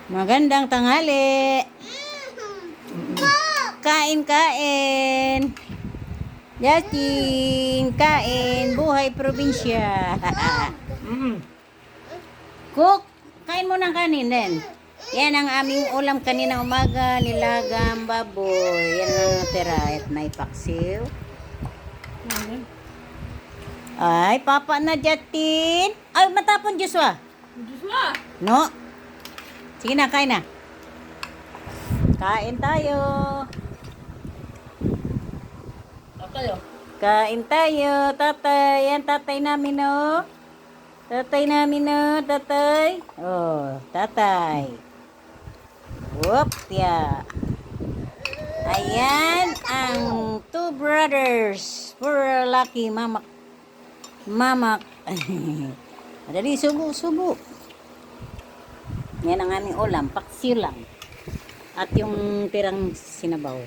Magandang tanghali. Kain, kain. Justin, kain. Buhay probinsya. Cook, kain mo ng kanin din. Yan ang aming ulam kanina umaga. Nilagang baboy. Yan ang natira. At may paksiw. Ay, papa na Justin. Ay, matapon Joshua. Joshua! No. Sige na, kain na. Kain tayo. Tayo. Kain tayo, tatay. Yan, tatay namin, no? Tatay namin, no? Tatay. Oh, tatay. Whoop, yeah. Ayan, ang two brothers. Poor lucky, mama. Mama. Madali, subo, subo. Yan ang aming ulam, paksiw lang. At yung tirang sinabaw.